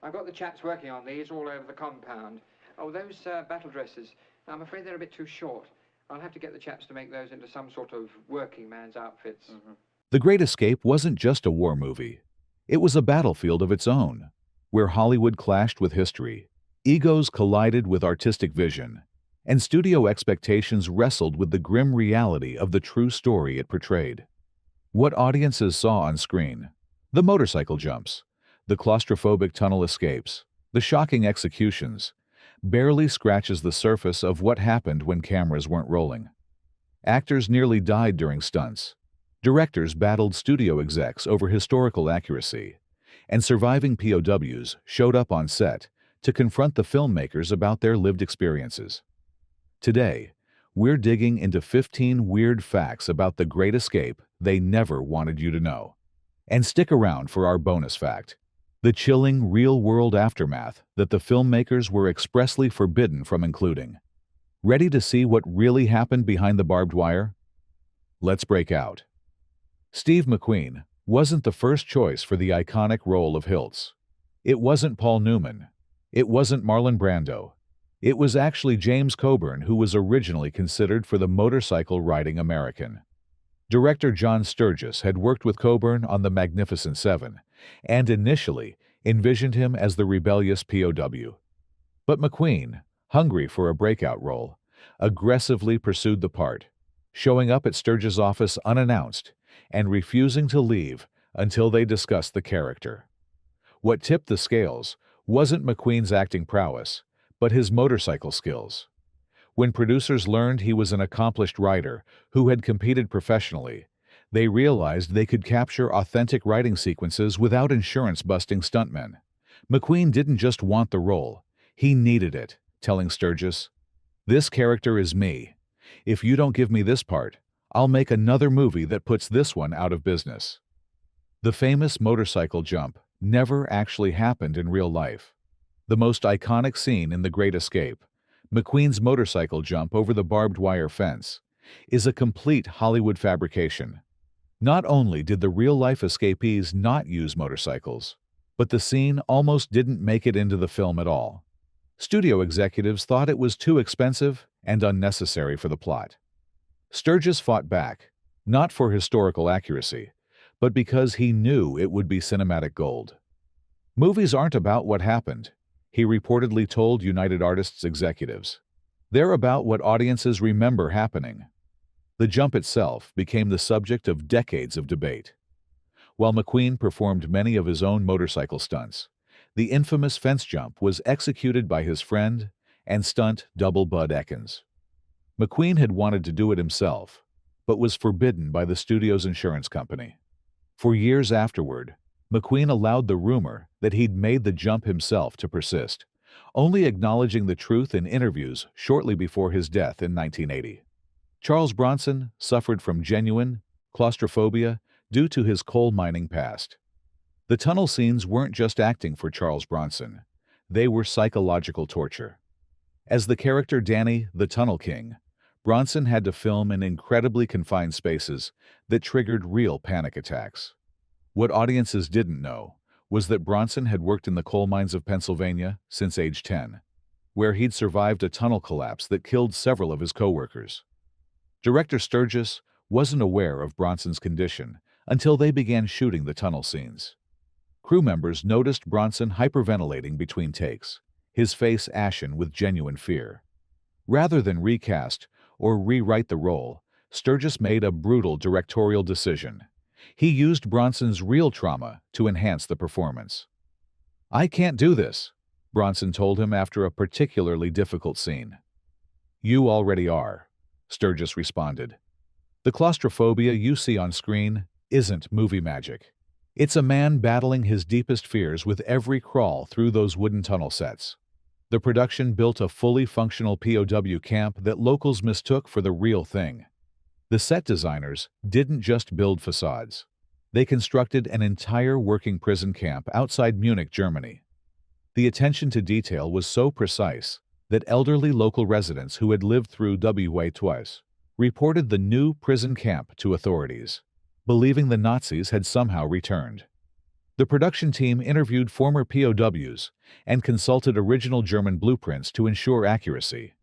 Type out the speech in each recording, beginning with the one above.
I've got the chaps working on these all over the compound. Oh, those battle dresses, I'm afraid they're a bit too short. I'll have to get the chaps to make those into some sort of working man's outfits. The Great Escape wasn't just a war movie. It was a battlefield of its own, where Hollywood clashed with history, egos collided with artistic vision, and studio expectations wrestled with the grim reality of the true story it portrayed. What audiences saw on screen: the motorcycle jumps, the claustrophobic tunnel escapes, the shocking executions, barely scratches the surface of what happened when cameras weren't rolling. Actors nearly died during stunts. Directors battled studio execs over historical accuracy, and surviving POWs showed up on set to confront the filmmakers about their lived experiences. Today, we're digging into 15 weird facts about The Great Escape they never wanted you to know. And stick around for our bonus fact: the chilling real-world aftermath that the filmmakers were expressly forbidden from including. Ready to see what really happened behind the barbed wire? Let's break out. Steve McQueen wasn't the first choice for the iconic role of Hiltz. It wasn't Paul Newman. It wasn't Marlon Brando. It was actually James Coburn who was originally considered for the motorcycle-riding American. Director John Sturges had worked with Coburn on The Magnificent Seven and initially envisioned him as the rebellious POW. But McQueen, hungry for a breakout role, aggressively pursued the part, showing up at Sturges' office unannounced and refusing to leave until they discussed the character. What tipped the scales wasn't McQueen's acting prowess, but his motorcycle skills. When producers learned he was an accomplished rider who had competed professionally, they realized they could capture authentic riding sequences without insurance-busting stuntmen. McQueen didn't just want the role, he needed it, telling Sturges, "This character is me. If you don't give me this part, I'll make another movie that puts this one out of business." The famous motorcycle jump never actually happened in real life. The most iconic scene in The Great Escape, McQueen's motorcycle jump over the barbed wire fence, is a complete Hollywood fabrication. Not only did the real-life escapees not use motorcycles, but the scene almost didn't make it into the film at all. Studio executives thought it was too expensive and unnecessary for the plot. Sturges fought back, not for historical accuracy, but because he knew it would be cinematic gold. "Movies aren't about what happened," he reportedly told United Artists executives. "They're about what audiences remember happening." The jump itself became the subject of decades of debate. While McQueen performed many of his own motorcycle stunts, the infamous fence jump was executed by his friend and stunt double Bud Ekins. McQueen had wanted to do it himself, but was forbidden by the studio's insurance company. For years afterward, McQueen allowed the rumor that he'd made the jump himself to persist, only acknowledging the truth in interviews shortly before his death in 1980. Charles Bronson suffered from genuine claustrophobia due to his coal mining past. The tunnel scenes weren't just acting for Charles Bronson, they were psychological torture. As the character Danny, the Tunnel King, Bronson had to film in incredibly confined spaces that triggered real panic attacks. What audiences didn't know was that Bronson had worked in the coal mines of Pennsylvania since age 10, where he'd survived a tunnel collapse that killed several of his co-workers. Director Sturges wasn't aware of Bronson's condition until they began shooting the tunnel scenes. Crew members noticed Bronson hyperventilating between takes, his face ashen with genuine fear. Rather than recast or rewrite the role, Sturges made a brutal directorial decision. He used Bronson's real trauma to enhance the performance. "I can't do this," Bronson told him after a particularly difficult scene. "You already are," Sturges responded. "The claustrophobia you see on screen isn't movie magic. It's a man battling his deepest fears with every crawl through those wooden tunnel sets." The production built a fully functional POW camp that locals mistook for the real thing. The set designers didn't just build facades. They constructed an entire working prison camp outside Munich, Germany. The attention to detail was so precise that elderly local residents who had lived through WA twice reported the new prison camp to authorities, believing the Nazis had somehow returned. The production team interviewed former POWs and consulted original German blueprints to ensure accuracy.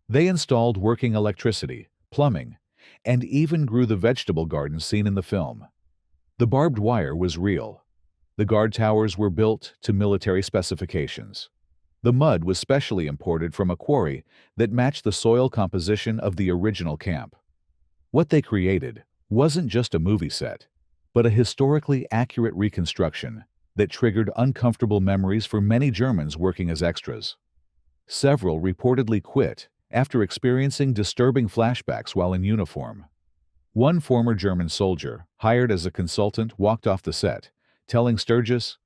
They installed working electricity, plumbing, and even grew the vegetable garden seen in the film. The barbed wire was real. The guard towers were built to military specifications. The mud was specially imported from a quarry that matched the soil composition of the original camp. What they created wasn't just a movie set, but a historically accurate reconstruction that triggered uncomfortable memories for many Germans working as extras. Several reportedly quit after experiencing disturbing flashbacks while in uniform. One former German soldier, hired as a consultant, walked off the set, telling Sturgis,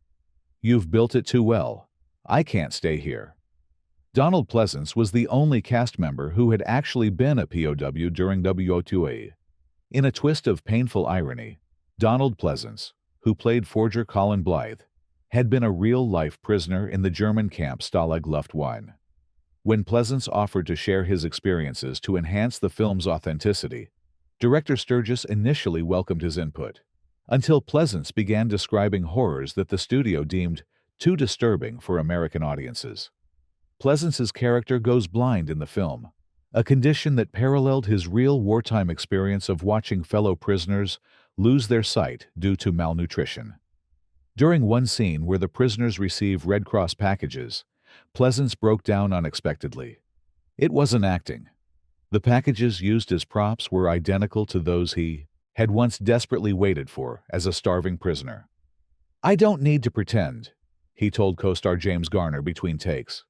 "You've built it too well. I can't stay here." Donald Pleasance was the only cast member who had actually been a POW during WO2A. In a twist of painful irony, Donald Pleasance, who played forger Colin Blythe, had been a real-life prisoner in the German camp Stalag Luft 1. When Pleasance offered to share his experiences to enhance the film's authenticity, director Sturgis initially welcomed his input, until Pleasance began describing horrors that the studio deemed too disturbing for American audiences. Pleasance's character goes blind in the film, a condition that paralleled his real wartime experience of watching fellow prisoners lose their sight due to malnutrition. During one scene where the prisoners receive Red Cross packages, Pleasance broke down unexpectedly. It wasn't acting. The packages used as props were identical to those he had once desperately waited for as a starving prisoner. "I don't need to pretend," he told co-star James Garner between takes.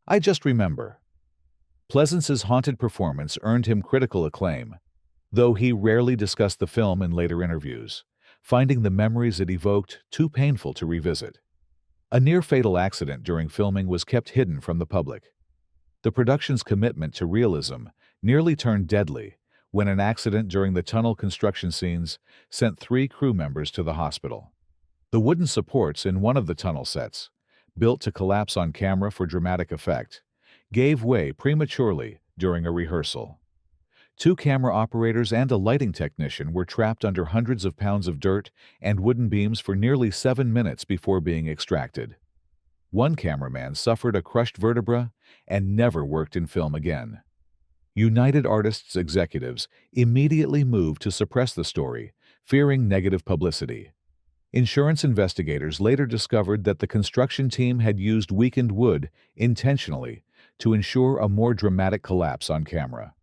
"I just remember." Pleasance's haunted performance earned him critical acclaim, though he rarely discussed the film in later interviews, finding the memories it evoked too painful to revisit. A near-fatal accident during filming was kept hidden from the public. The production's commitment to realism nearly turned deadly when an accident during the tunnel construction scenes sent 3 crew members to the hospital. The wooden supports in one of the tunnel sets, built to collapse on camera for dramatic effect, gave way prematurely during a rehearsal. 2 camera operators and a lighting technician were trapped under hundreds of pounds of dirt and wooden beams for nearly 7 minutes before being extracted. One cameraman suffered a crushed vertebra and never worked in film again. United Artists executives immediately moved to suppress the story, fearing negative publicity. Insurance investigators later discovered that the construction team had used weakened wood intentionally to ensure a more dramatic collapse on camera.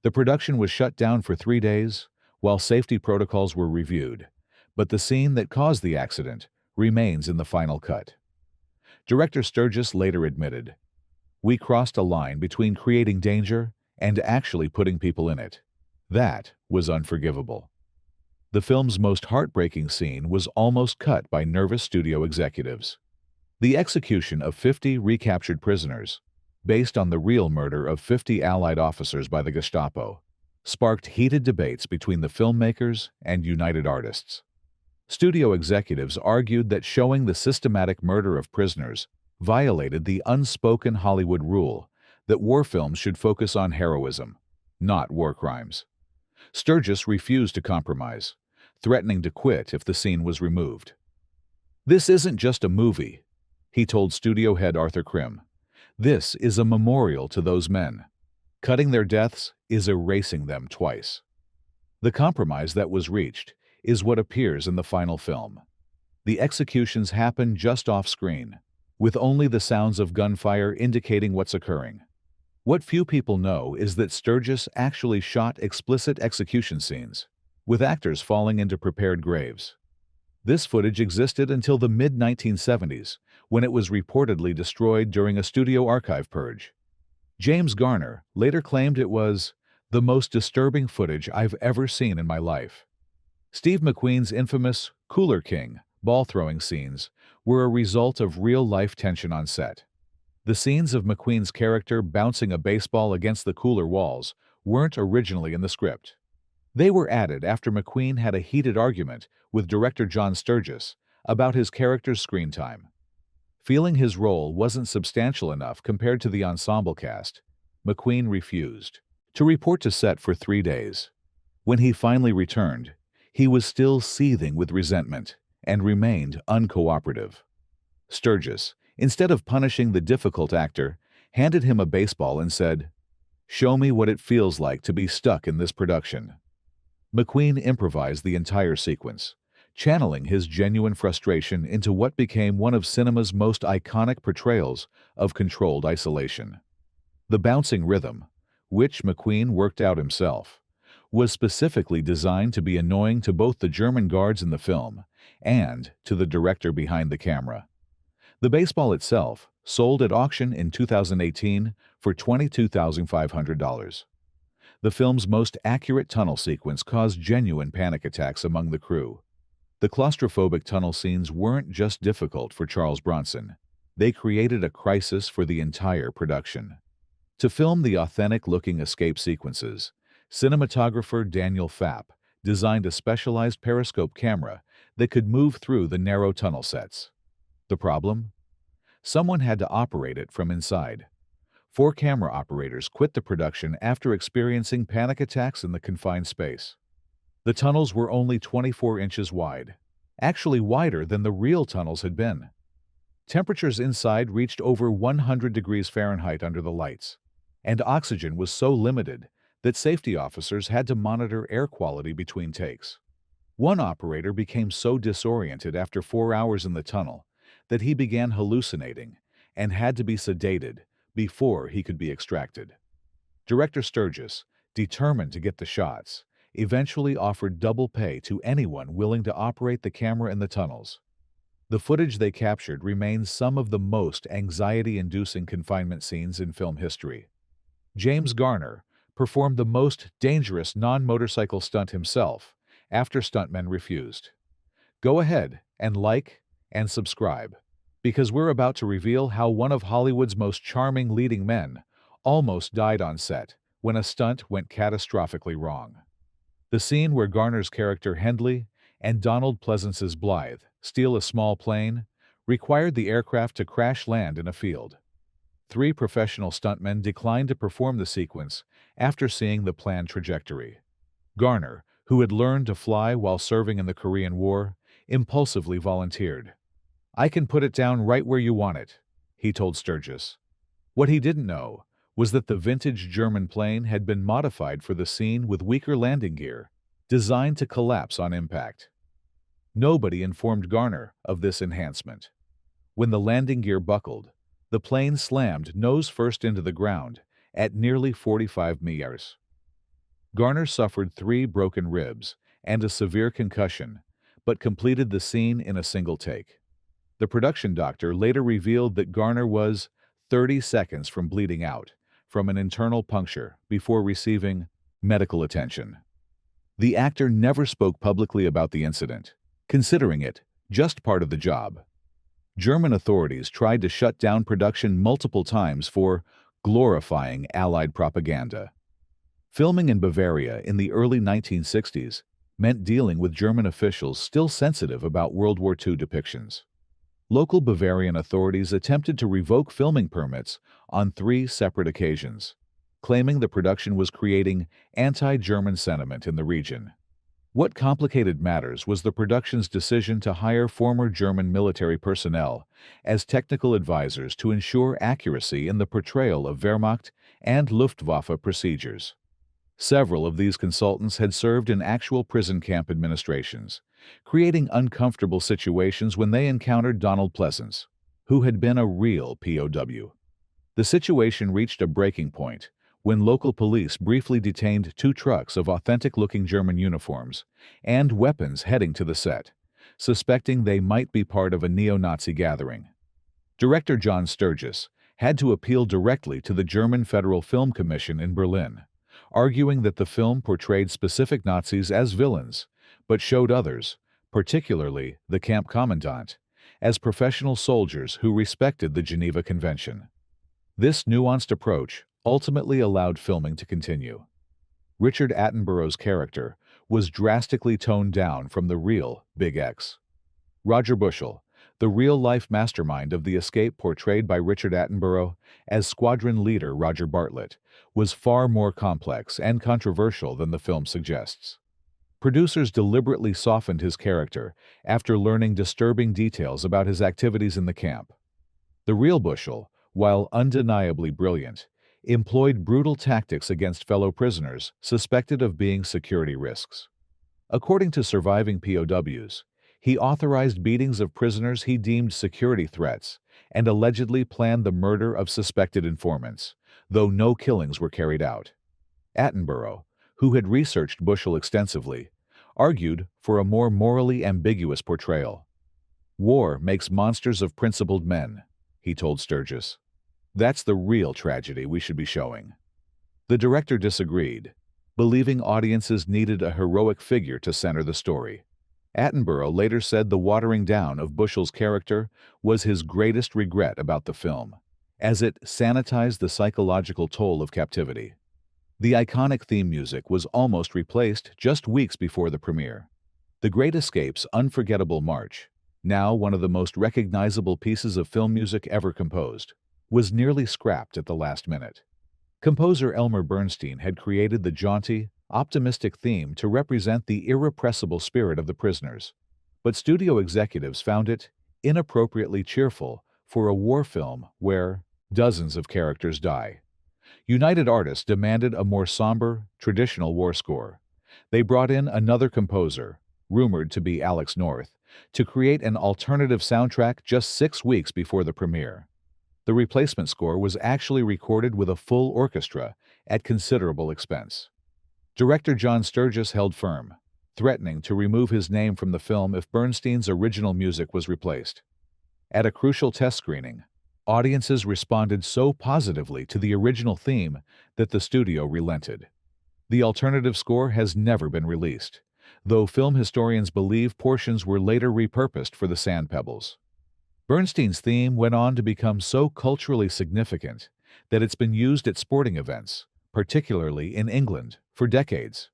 The production was shut down for 3 days while safety protocols were reviewed, but the scene that caused the accident remains in the final cut. Director Sturgis later admitted, "We crossed a line between creating danger and actually putting people in it. That was unforgivable." The film's most heartbreaking scene was almost cut by nervous studio executives. The execution of 50 recaptured prisoners, based on the real murder of 50 Allied officers by the Gestapo, sparked heated debates between the filmmakers and United Artists. Studio executives argued that showing the systematic murder of prisoners violated the unspoken Hollywood rule that war films should focus on heroism, not war crimes. Sturgis refused to compromise, threatening to quit if the scene was removed. "This isn't just a movie," he told studio head Arthur Krim. "This is a memorial to those men. Cutting their deaths is erasing them twice." The compromise that was reached is what appears in the final film. The executions happen just off-screen, with only the sounds of gunfire indicating what's occurring. What few people know is that Sturgis actually shot explicit execution scenes, with actors falling into prepared graves. This footage existed until the mid-1970s, when it was reportedly destroyed during a studio archive purge. James Garner later claimed it was the most disturbing footage I've ever seen in my life. Steve McQueen's infamous Cooler King ball-throwing scenes were a result of real-life tension on set. The scenes of McQueen's character bouncing a baseball against the cooler walls weren't originally in the script. They were added after McQueen had a heated argument with director John Sturgis about his character's screen time. Feeling his role wasn't substantial enough compared to the ensemble cast, McQueen refused to report to set for 3 days. When he finally returned, he was still seething with resentment and remained uncooperative. Sturgis, instead of punishing the difficult actor, handed him a baseball and said, "Show me what it feels like to be stuck in this production." McQueen improvised the entire sequence, channeling his genuine frustration into what became one of cinema's most iconic portrayals of controlled isolation. The bouncing rhythm, which McQueen worked out himself, was specifically designed to be annoying to both the German guards in the film and to the director behind the camera. The baseball itself sold at auction in 2018 for $22,500. The film's most accurate tunnel sequence caused genuine panic attacks among the crew. The claustrophobic tunnel scenes weren't just difficult for Charles Bronson. They created a crisis for the entire production. To film the authentic-looking escape sequences, cinematographer Daniel Fapp designed a specialized periscope camera that could move through the narrow tunnel sets. The problem? Someone had to operate it from inside. 4 camera operators quit the production after experiencing panic attacks in the confined space. The tunnels were only 24 inches wide, actually wider than the real tunnels had been. Temperatures inside reached over 100 degrees Fahrenheit under the lights, and oxygen was so limited that safety officers had to monitor air quality between takes. One operator became so disoriented after 4 hours in the tunnel that he began hallucinating and had to be sedated before he could be extracted. Director Sturgis, determined to get the shots, eventually offered double pay to anyone willing to operate the camera in the tunnels. The footage they captured remains some of the most anxiety-inducing confinement scenes in film history. James Garner performed the most dangerous non-motorcycle stunt himself after stuntmen refused. Go ahead and like and subscribe, because we're about to reveal how one of Hollywood's most charming leading men almost died on set when a stunt went catastrophically wrong. The scene where Garner's character Hendley and Donald Pleasance's Blythe steal a small plane required the aircraft to crash land in a field. 3 professional stuntmen declined to perform the sequence after seeing the planned trajectory. Garner, who had learned to fly while serving in the Korean War, impulsively volunteered. "I can put it down right where you want it," he told Sturgis. What he didn't know was that the vintage German plane had been modified for the scene with weaker landing gear, designed to collapse on impact. Nobody informed Garner of this enhancement. When the landing gear buckled, the plane slammed nose first into the ground at nearly 45 meters. Garner suffered 3 broken ribs and a severe concussion, but completed the scene in a single take. The production doctor later revealed that Garner was 30 seconds from bleeding out from an internal puncture before receiving medical attention. The actor never spoke publicly about the incident, considering it just part of the job. German authorities tried to shut down production multiple times for glorifying Allied propaganda. Filming in Bavaria in the early 1960s meant dealing with German officials still sensitive about World War II depictions. Local Bavarian authorities attempted to revoke filming permits on 3 separate occasions, claiming the production was creating anti-German sentiment in the region. What complicated matters was the production's decision to hire former German military personnel as technical advisors to ensure accuracy in the portrayal of Wehrmacht and Luftwaffe procedures. Several of these consultants had served in actual prison camp administrations, creating uncomfortable situations when they encountered Donald Pleasance, who had been a real POW. The situation reached a breaking point when local police briefly detained 2 trucks of authentic-looking German uniforms and weapons heading to the set, suspecting they might be part of a neo-Nazi gathering. Director John Sturgis had to appeal directly to the German Federal Film Commission in Berlin, arguing that the film portrayed specific Nazis as villains, but showed others, particularly the camp commandant, as professional soldiers who respected the Geneva Convention. This nuanced approach ultimately allowed filming to continue. Richard Attenborough's character was drastically toned down from the real Big X. Roger Bushell, the real-life mastermind of the escape portrayed by Richard Attenborough as squadron leader Roger Bartlett, was far more complex and controversial than the film suggests. Producers deliberately softened his character after learning disturbing details about his activities in the camp. The real Bushell, while undeniably brilliant, employed brutal tactics against fellow prisoners suspected of being security risks. According to surviving POWs, he authorized beatings of prisoners he deemed security threats and allegedly planned the murder of suspected informants, though no killings were carried out. Attenborough, who had researched Bushell extensively, argued for a more morally ambiguous portrayal. "War makes monsters of principled men," he told Sturgis. "That's the real tragedy we should be showing." The director disagreed, believing audiences needed a heroic figure to center the story. Attenborough later said the watering down of Bushell's character was his greatest regret about the film, as it sanitized the psychological toll of captivity. The iconic theme music was almost replaced just weeks before the premiere. The Great Escape's unforgettable march, now one of the most recognizable pieces of film music ever composed, was nearly scrapped at the last minute. Composer Elmer Bernstein had created the jaunty, optimistic theme to represent the irrepressible spirit of the prisoners, but studio executives found it inappropriately cheerful for a war film where dozens of characters die. United Artists demanded a more somber, traditional war score. They brought in another composer, rumored to be Alex North, to create an alternative soundtrack just 6 weeks before the premiere. The replacement score was actually recorded with a full orchestra at considerable expense. Director John Sturgis held firm, threatening to remove his name from the film if Bernstein's original music was replaced. At a crucial test screening, audiences responded so positively to the original theme that the studio relented. The alternative score has never been released, though film historians believe portions were later repurposed for the Sand Pebbles. Bernstein's theme went on to become so culturally significant that it's been used at sporting events, particularly in England, for decades.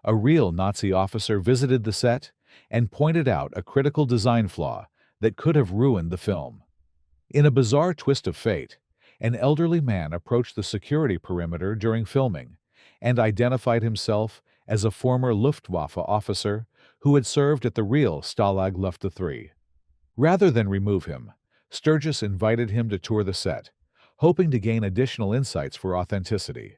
A real Nazi officer visited the set and pointed out a critical design flaw that could have ruined the film. In a bizarre twist of fate, an elderly man approached the security perimeter during filming and identified himself as a former Luftwaffe officer who had served at the real Stalag Luft III. Rather than remove him, Sturgis invited him to tour the set, hoping to gain additional insights for authenticity.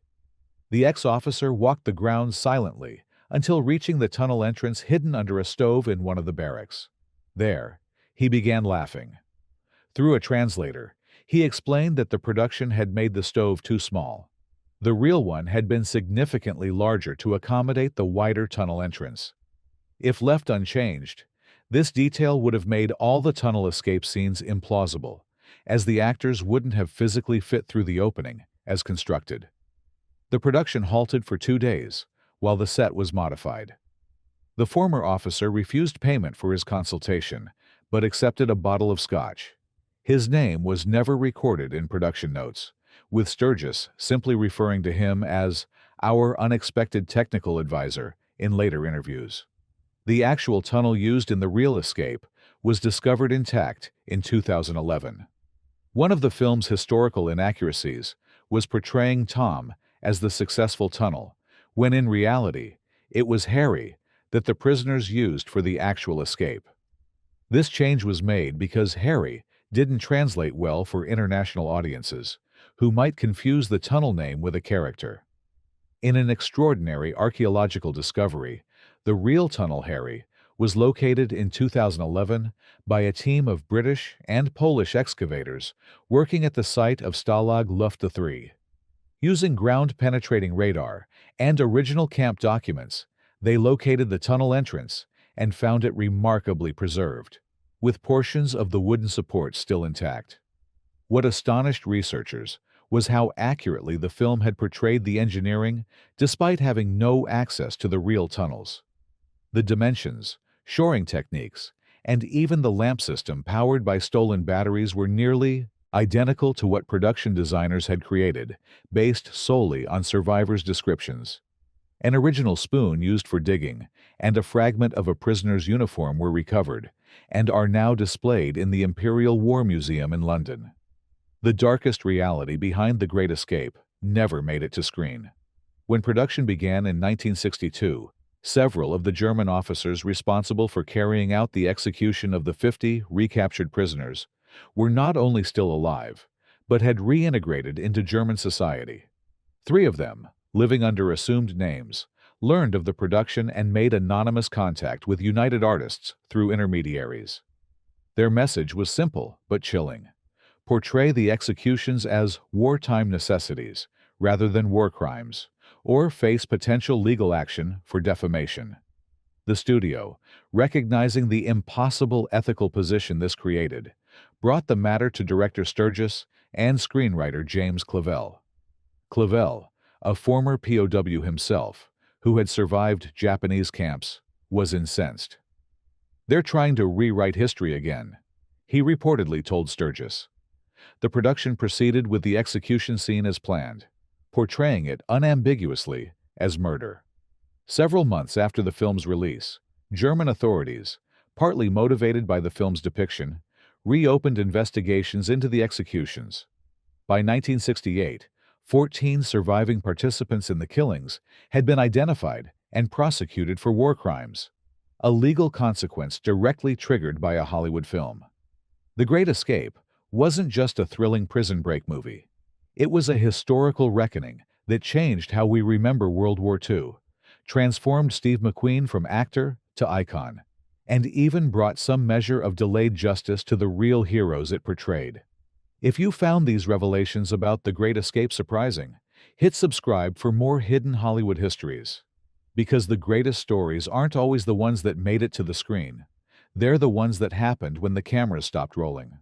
The ex-officer walked the grounds silently until reaching the tunnel entrance hidden under a stove in one of the barracks. There, he began laughing. Through a translator, he explained that the production had made the stove too small. The real one had been significantly larger to accommodate the wider tunnel entrance. If left unchanged, this detail would have made all the tunnel escape scenes implausible, as the actors wouldn't have physically fit through the opening, as constructed. The production halted for 2 days, while the set was modified. The former officer refused payment for his consultation, but accepted a bottle of scotch. His name was never recorded in production notes, with Sturgis simply referring to him as our unexpected technical advisor in later interviews. The actual tunnel used in the real escape was discovered intact in 2011. One of the film's historical inaccuracies was portraying Tom as the successful tunnel, when in reality, it was Harry that the prisoners used for the actual escape. This change was made because Harry didn't translate well for international audiences, who might confuse the tunnel name with a character. In an extraordinary archaeological discovery, the real tunnel Harry was located in 2011 by a team of British and Polish excavators working at the site of Stalag Luft III. Using ground-penetrating radar and original camp documents, they located the tunnel entrance and found it remarkably preserved, with portions of the wooden support still intact. What astonished researchers was how accurately the film had portrayed the engineering despite having no access to the real tunnels. The dimensions, shoring techniques, and even the lamp system powered by stolen batteries were nearly identical to what production designers had created, based solely on survivors' descriptions. An original spoon used for digging and a fragment of a prisoner's uniform were recovered and are now displayed in the Imperial War Museum in London. The darkest reality behind The Great Escape never made it to screen. When production began in 1962, Several of the German officers responsible for carrying out the execution of the 50 recaptured prisoners were not only still alive, but had reintegrated into German society. 3 of them, living under assumed names, learned of the production and made anonymous contact with United Artists through intermediaries. Their message was simple but chilling. Portray the executions as wartime necessities rather than war crimes, or face potential legal action for defamation. The studio, recognizing the impossible ethical position this created, brought the matter to director Sturgis and screenwriter James Clavell. Clavell, a former POW himself, who had survived Japanese camps, was incensed. "They're trying to rewrite history again," he reportedly told Sturgis. The production proceeded with the execution scene as planned, portraying it unambiguously as murder. Several months after the film's release, German authorities, partly motivated by the film's depiction, reopened investigations into the executions. By 1968, 14 surviving participants in the killings had been identified and prosecuted for war crimes, a legal consequence directly triggered by a Hollywood film. The Great Escape wasn't just a thrilling prison break movie. It was a historical reckoning that changed how we remember World War II, transformed Steve McQueen from actor to icon, and even brought some measure of delayed justice to the real heroes it portrayed. If you found these revelations about The Great Escape surprising, hit subscribe for more hidden Hollywood histories. Because the greatest stories aren't always the ones that made it to the screen. They're the ones that happened when the cameras stopped rolling.